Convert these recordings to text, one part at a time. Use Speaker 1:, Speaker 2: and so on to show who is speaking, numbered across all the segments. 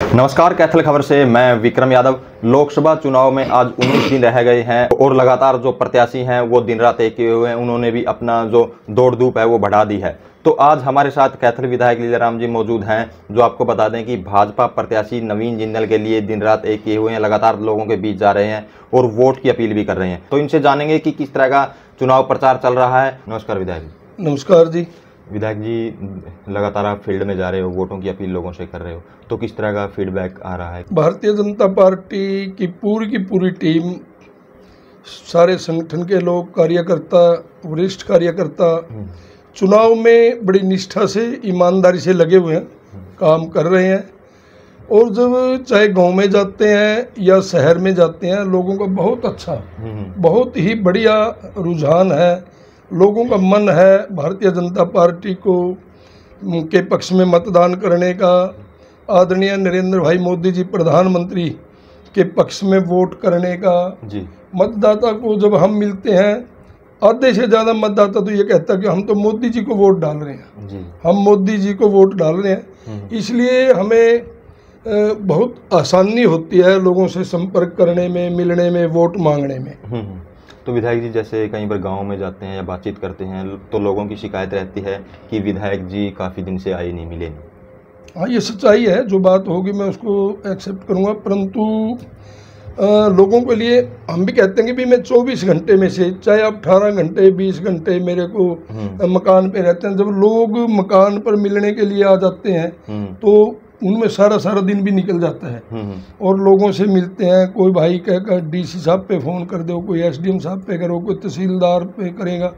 Speaker 1: नमस्कार, कैथल खबर से मैं विक्रम यादव। लोकसभा चुनाव में आज 19 दिन रह गए हैं और लगातार जो प्रत्याशी हैं वो दिन रात एक किए हुए हैं। उन्होंने भी अपना जो दौड़ धूप है वो बढ़ा दी है। तो आज हमारे साथ कैथल विधायक लीलाराम जी मौजूद हैं, जो आपको बता दें कि भाजपा प्रत्याशी नवीन जिंदल के लिए दिन रात एक किए हुए हैं, लगातार लोगों के बीच जा रहे हैं और वोट की अपील भी कर रहे हैं। तो इनसे जानेंगे कि किस तरह का चुनाव प्रचार चल रहा है। नमस्कार विधायक जी।
Speaker 2: नमस्कार जी।
Speaker 1: विधायक जी, लगातार आप फील्ड में जा रहे हो, वोटों की अपील लोगों से कर रहे हो, तो किस तरह का फीडबैक आ रहा है?
Speaker 2: भारतीय जनता पार्टी की पूरी टीम, सारे संगठन के लोग, कार्यकर्ता, वरिष्ठ कार्यकर्ता चुनाव में बड़ी निष्ठा से, ईमानदारी से लगे हुए हैं, काम कर रहे हैं। और जब चाहे गांव में जाते हैं या शहर में जाते हैं, लोगों का बहुत अच्छा, बहुत ही बढ़िया रुझान है। लोगों का मन है भारतीय जनता पार्टी को के पक्ष में मतदान करने का, आदरणीय नरेंद्र भाई मोदी जी प्रधानमंत्री के पक्ष में वोट करने का
Speaker 1: जी।
Speaker 2: मतदाता को जब हम मिलते हैं, आधे से ज़्यादा मतदाता तो ये कहता है कि हम तो मोदी जी को वोट डाल रहे हैं
Speaker 1: जी।
Speaker 2: हम मोदी जी को वोट डाल रहे हैं। इसलिए हमें बहुत आसानी होती है लोगों से संपर्क करने में, मिलने में, वोट मांगने में।
Speaker 1: तो विधायक जी, जैसे कई बार गांव में जाते हैं या बातचीत करते हैं तो लोगों की शिकायत रहती है कि विधायक जी काफ़ी दिन से आए नहीं, मिले नहीं।
Speaker 2: हाँ, ये सच्चाई है। जो बात होगी मैं उसको एक्सेप्ट करूँगा, परंतु लोगों के लिए हम भी कहते हैं कि भी मैं 24 घंटे में से, चाहे आप 18 घंटे 20 घंटे मेरे को मकान पे रहते हैं, जब लोग मकान पर मिलने के लिए आ जाते हैं तो उनमें सारा दिन भी निकल जाता है और लोगों से मिलते हैं। कोई भाई कहकर डीसी साहब पे फ़ोन कर दो, कोई एसडीएम साहब पे करो, कोई तहसीलदार पे करेगा,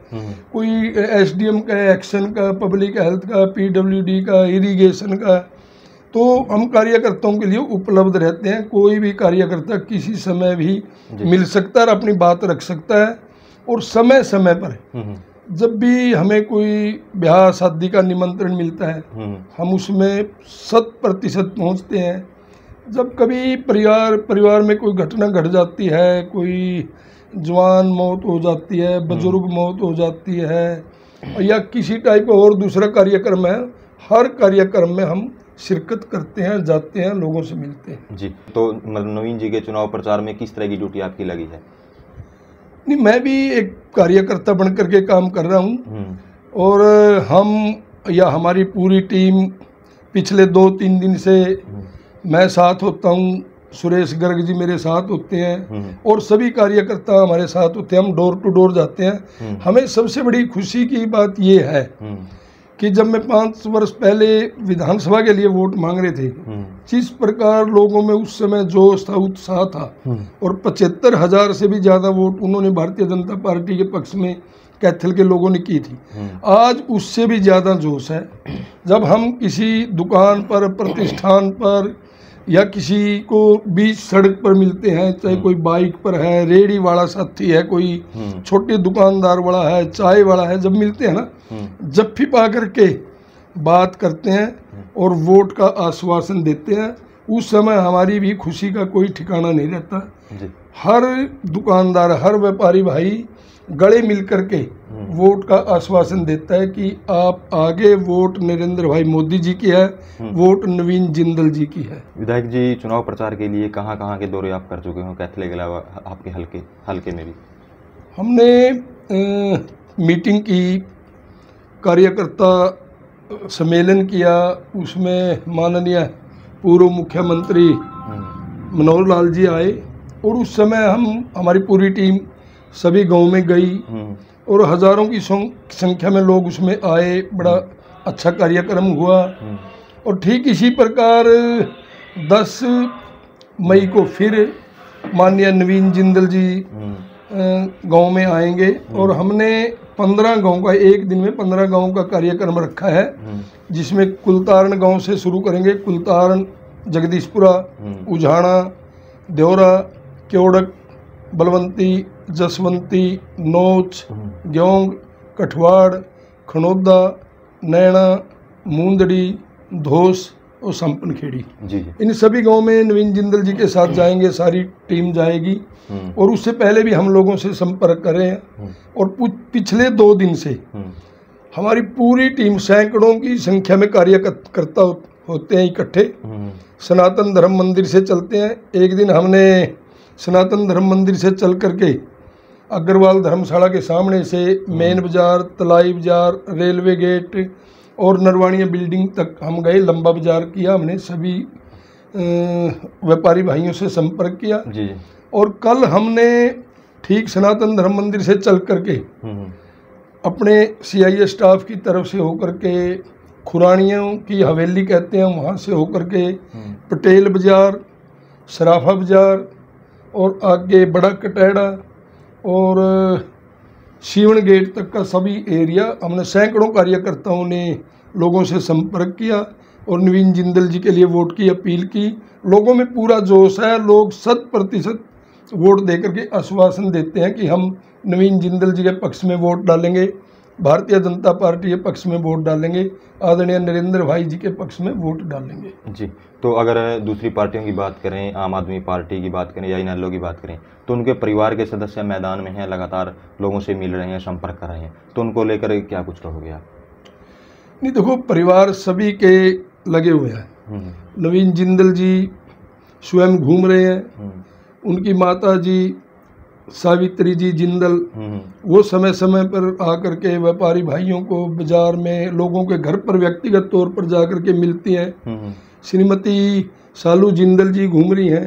Speaker 2: कोई एसडीएम का, एक्शन का, पब्लिक हेल्थ का, पीडब्ल्यूडी का, इरिगेशन का। तो हम कार्यकर्ताओं के लिए उपलब्ध रहते हैं। कोई भी कार्यकर्ता किसी समय भी मिल सकता है और अपनी बात रख सकता है। और समय समय पर जब भी हमें कोई ब्याह शादी का निमंत्रण मिलता है, हम उसमें 100% पहुँचते हैं। जब कभी परिवार में कोई घटना घट जाती है, कोई जवान मौत हो जाती है, बुजुर्ग मौत हो जाती है, या किसी टाइप का और दूसरा कार्यक्रम है, हर कार्यक्रम में हम शिरकत करते हैं, जाते हैं, लोगों से मिलते हैं
Speaker 1: जी। तो नवीन जी के चुनाव प्रचार में किस तरह की ड्यूटी आपकी लगी है?
Speaker 2: नहीं, मैं भी एक कार्यकर्ता बन करके काम कर रहा हूँ और हम या हमारी पूरी टीम पिछले 2-3 दिन से मैं साथ होता हूँ, सुरेश गर्ग जी मेरे साथ होते हैं और सभी कार्यकर्ता हमारे साथ होते हैं। हम डोर टू डोर जाते हैं। हमें सबसे बड़ी खुशी की बात ये है कि जब मैं 5 वर्ष पहले विधानसभा के लिए वोट मांग रहे थे, जिस प्रकार लोगों में उस समय जोश था, उत्साह था, और 75,000 से भी ज़्यादा वोट उन्होंने भारतीय जनता पार्टी के पक्ष में कैथल के लोगों ने की थी। आज उससे भी ज़्यादा जोश है। जब हम किसी दुकान पर, प्रतिष्ठान पर या किसी को बीच सड़क पर मिलते हैं, चाहे कोई बाइक पर है, रेहड़ी वाला साथी है, कोई छोटे दुकानदार वाला है, चाय वाला है, जब मिलते हैं ना, जफ्फी पा करके बात करते हैं और वोट का आश्वासन देते हैं, उस समय हमारी भी खुशी का कोई ठिकाना नहीं रहता। हर दुकानदार, हर व्यापारी भाई गले मिल करके वोट का आश्वासन देता है कि आप आगे, वोट नरेंद्र भाई मोदी जी की है, वोट नवीन जिंदल जी की है।
Speaker 1: विधायक जी, चुनाव प्रचार के लिए कहाँ के दौरे आप कर चुके हो कैथल के अलावा? आपके हल्के में भी
Speaker 2: हमने मीटिंग की, कार्यकर्ता सम्मेलन किया, उसमें माननीय पूर्व मुख्यमंत्री मनोहर लाल जी आए और उस समय हमारी पूरी टीम सभी गांव में गई और हजारों की संख्या में लोग उसमें आए। बड़ा अच्छा कार्यक्रम हुआ। और ठीक इसी प्रकार 10 मई को फिर माननीय नवीन जिंदल जी गांव में आएंगे और हमने 15 गांव का, एक दिन में 15 गांव का कार्यक्रम रखा है, जिसमें कुलतारण गांव से शुरू करेंगे। कुलतारण, जगदीशपुरा, उझाना, देवरा, क्योड़क, बलवंती, जसवंती, नोच, ग्योंग, कठवाड़, खनौदा, नैना, मूंदड़ी, धोस और संपन खेड़ी जी। इन सभी गांव में नवीन जिंदल जी के साथ जाएंगे, सारी टीम जाएगी। और उससे पहले भी हम लोगों से संपर्क कर रहे हैं और पिछले 2 दिन से हमारी पूरी टीम, सैकड़ों की संख्या में कार्यकर्ता होते हैं इकट्ठे, सनातन धर्म मंदिर से चलते हैं। एक दिन हमने सनातन धर्म मंदिर से चल करके अग्रवाल धर्मशाला के सामने से मेन बाजार, तलाई बाजार, रेलवे गेट और नरवाणिया बिल्डिंग तक हम गए। लंबा बाजार किया हमने, सभी व्यापारी भाइयों से संपर्क किया
Speaker 1: जी।
Speaker 2: और कल हमने ठीक सनातन धर्म मंदिर से चल करके अपने CIA स्टाफ की तरफ से होकर के खुरानियों की हवेली कहते हैं वहाँ से होकर के पटेल बाज़ार, सराफा बाज़ार और आगे बड़ा कटैड़ा और सीवन गेट तक का सभी एरिया हमने सैकड़ों कार्यकर्ताओं ने लोगों से संपर्क किया और नवीन जिंदल जी के लिए वोट की अपील की। लोगों में पूरा जोश है, लोग 100% वोट देकर के आश्वासन देते हैं कि हम नवीन जिंदल जी के पक्ष में वोट डालेंगे, भारतीय जनता पार्टी के पक्ष में वोट डालेंगे, आदरणीय नरेंद्र भाई जी के पक्ष में वोट डालेंगे
Speaker 1: जी। तो अगर दूसरी पार्टियों की बात करें, आम आदमी पार्टी की बात करें या इनेलो की बात करें, तो उनके परिवार के सदस्य मैदान में हैं, लगातार लोगों से मिल रहे हैं, संपर्क कर रहे हैं, तो उनको लेकर क्या कुछ कहोगे आप?
Speaker 2: नहीं, देखो परिवार सभी के लगे हुए हैं। नवीन जिंदल जी स्वयं घूम रहे हैं, उनकी माता जी सावित्री जी जिंदल वो समय समय पर आकर के व्यापारी भाइयों को बाजार में, लोगों के घर पर व्यक्तिगत तौर पर जाकर के मिलती हैं। श्रीमती सालू जिंदल जी घूम रही हैं,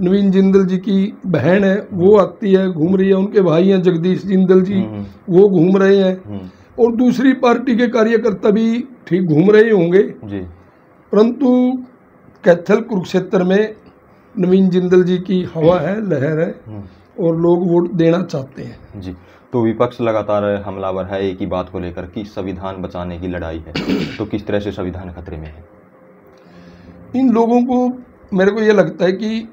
Speaker 2: नवीन जिंदल जी की बहन है वो आती है, घूम रही है, उनके भाई हैं जगदीश जिंदल जी वो घूम रहे हैं और दूसरी पार्टी के कार्यकर्ता भी ठीक घूम रहे होंगे जी। परंतु कैथल कुरुक्षेत्र में नवीन जिंदल जी की हवा है, लहर है और लोग वोट देना चाहते हैं
Speaker 1: जी। तो विपक्ष लगातार हमलावर है एक ही बात को लेकर कि संविधान बचाने की लड़ाई है, तो किस तरह से संविधान खतरे में है?
Speaker 2: इन लोगों को, मेरे को ये लगता है कि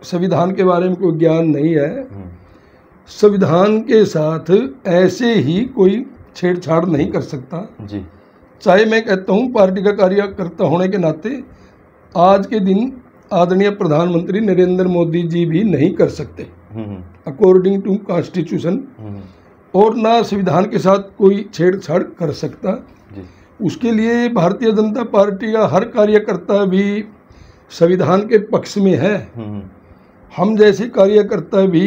Speaker 2: संविधान के बारे में कोई ज्ञान नहीं है। संविधान के साथ ऐसे ही कोई छेड़छाड़ नहीं कर सकता जी। चाहे मैं कहता हूँ पार्टी का कार्यकर्ता होने के नाते आज के दिन आदरणीय प्रधानमंत्री नरेंद्र मोदी जी भी नहीं कर सकते अकॉर्डिंग टू कॉन्स्टिट्यूशन, और ना संविधान के साथ कोई छेड़छाड़ कर सकता जी। उसके लिए भारतीय जनता पार्टी का हर कार्यकर्ता भी संविधान के पक्ष में है। हम जैसे कार्यकर्ता भी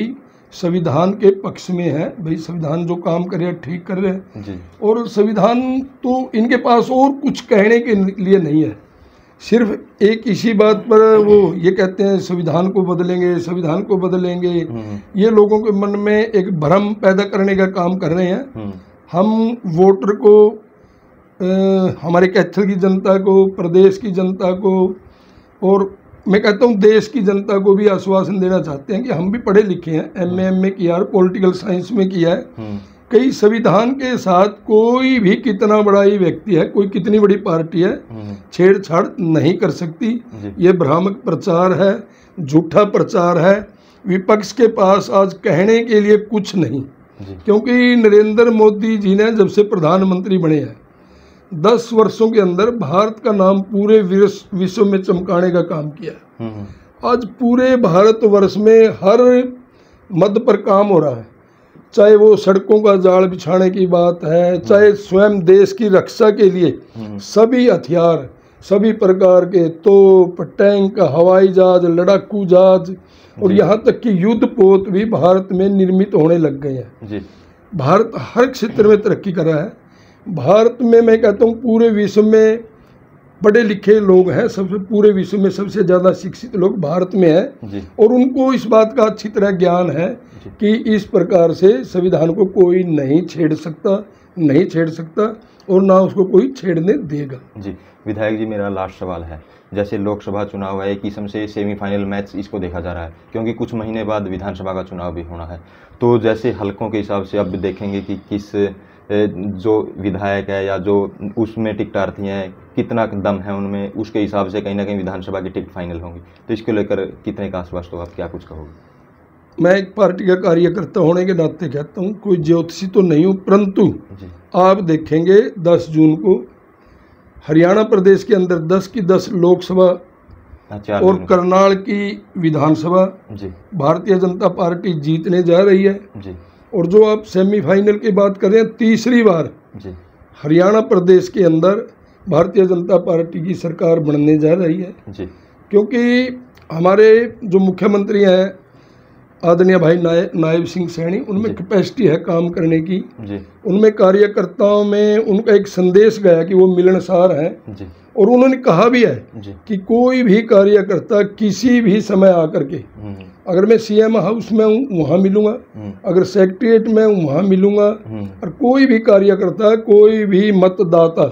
Speaker 2: संविधान के पक्ष में है। भाई संविधान जो काम कर रहे हैं ठीक कर रहे हैं जी। और संविधान तो इनके पास और कुछ कहने के लिए नहीं है, सिर्फ एक इसी बात पर वो ये कहते हैं संविधान को बदलेंगे, संविधान को बदलेंगे। ये लोगों के मन में एक भ्रम पैदा करने का काम कर रहे हैं। हम वोटर को, हमारे कैथल की जनता को, प्रदेश की जनता को और मैं कहता हूँ देश की जनता को भी आश्वासन देना चाहते हैं कि हम भी पढ़े लिखे हैं, MA किया है, पॉलिटिकल साइंस में किया है। कई संविधान के साथ कोई भी कितना बड़ा ही व्यक्ति है, कोई कितनी बड़ी पार्टी है, छेड़छाड़ नहीं कर सकती। ये भ्रामक प्रचार है, झूठा प्रचार है। विपक्ष के पास आज कहने के लिए कुछ नहीं, क्योंकि नरेंद्र मोदी जी ने जब से प्रधानमंत्री बने हैं 10 वर्षों के अंदर भारत का नाम पूरे विश्व में चमकाने का काम किया। आज पूरे भारतवर्ष में हर मद पर काम हो रहा है, चाहे वो सड़कों का जाल बिछाने की बात है, चाहे स्वयं देश की रक्षा के लिए सभी हथियार, सभी प्रकार के तोप, टैंक, हवाई जहाज, लड़ाकू जहाज और यहाँ तक कि युद्ध पोत भी भारत में निर्मित होने लग गए हैं। भारत हर क्षेत्र में तरक्की कर रहा है। भारत में मैं कहता हूँ पूरे विश्व में पढ़े लिखे लोग हैं, सबसे पूरे विश्व में सबसे ज़्यादा शिक्षित लोग भारत में हैं और उनको इस बात का अच्छी तरह ज्ञान है कि इस प्रकार से संविधान को कोई नहीं छेड़ सकता और ना उसको कोई छेड़ने देगा
Speaker 1: जी। विधायक जी, मेरा लास्ट सवाल है, जैसे लोकसभा चुनाव है, एक किस्म से सेमीफाइनल मैच इसको देखा जा रहा है, क्योंकि कुछ महीने बाद विधानसभा का चुनाव भी होना है। तो जैसे हलकों के हिसाब से अब देखेंगे कि किस जो विधायक है या जो उसमें टिकटार्थी हैं कितना दम है उनमें, उसके हिसाब से कहीं ना कहीं विधानसभा की टिकट फाइनल होंगी। तो इसको लेकर कितने का आश्वास, तो आप क्या कुछ कहोगे?
Speaker 2: मैं एक पार्टी का कार्यकर्ता होने के नाते कहता हूँ, कोई ज्योतिषी तो नहीं हूँ, परंतु आप देखेंगे 10 जून को हरियाणा प्रदेश के अंदर 10 की 10 लोकसभा और करनाल की विधानसभा भारतीय जनता पार्टी जीतने जा रही है जी। और जो आप सेमीफाइनल की बात कर रहे हैं, तीसरी बार हरियाणा प्रदेश के अंदर भारतीय जनता पार्टी की सरकार बनने जा रही है
Speaker 1: जी।
Speaker 2: क्योंकि हमारे जो मुख्यमंत्री हैं आदरणीय भाई नायब सिंह सैनी, उनमें कैपेसिटी है काम करने की
Speaker 1: जी।
Speaker 2: उनमें कार्यकर्ताओं में उनका एक संदेश गया कि वो मिलनसार हैं
Speaker 1: जी।
Speaker 2: और उन्होंने कहा भी है कि कोई भी कार्यकर्ता किसी भी समय आकर के, अगर मैं सीएम हाउस में हूँ वहाँ मिलूंगा, अगर सेक्रेटरिएट में हूँ वहाँ मिलूंगा, और कोई भी कार्यकर्ता कोई भी मतदाता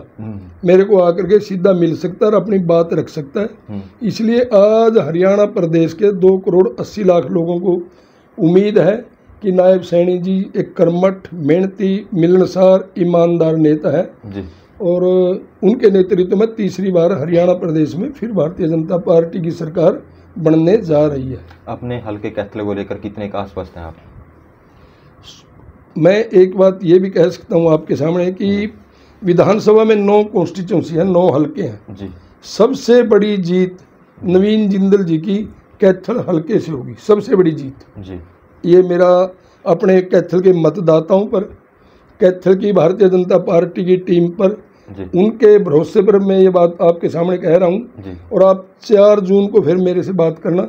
Speaker 2: मेरे को आकर के सीधा मिल सकता है और अपनी बात रख सकता है। इसलिए आज हरियाणा प्रदेश के 2,80,00,000 लोगों को उम्मीद है कि नायब सैनी जी एक कर्मठ, मेहनती, मिलनसार, ईमानदार नेता है
Speaker 1: जी।
Speaker 2: और उनके नेतृत्व में तीसरी बार हरियाणा प्रदेश में फिर भारतीय जनता पार्टी की सरकार बनने जा रही है।
Speaker 1: अपने हल्के कैथल को लेकर कितने का आश्वस्त हैं आप?
Speaker 2: मैं एक बात ये भी कह सकता हूँ आपके सामने कि विधानसभा में 9 कॉन्स्टिट्यूंसी है, 9 हल्के हैं जी। सबसे बड़ी जीत नवीन जिंदल जी की कैथल हल्के से होगी, सबसे बड़ी जीत जी। ये मेरा अपने कैथल के मतदाताओं पर, कैथल की भारतीय जनता पार्टी की टीम पर, उनके भरोसे पर मैं ये बात आपके सामने कह रहा हूँ। और आप 4 जून को फिर मेरे से बात करना।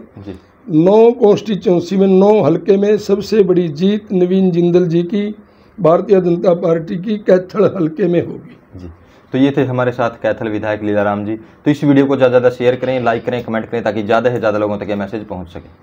Speaker 2: 9 कॉन्स्टिट्यूंसी में 9 हल्के में सबसे बड़ी जीत नवीन जिंदल जी की भारतीय जनता पार्टी की कैथल हल्के में होगी जी।
Speaker 1: तो ये थे हमारे साथ कैथल विधायक लीलाराम जी। तो इस वीडियो को ज़्यादा से ज़्यादा शेयर करें, लाइक करें, कमेंट करें ताकि ज़्यादा से ज़्यादा लोगों तक ये मैसेज पहुँच सके।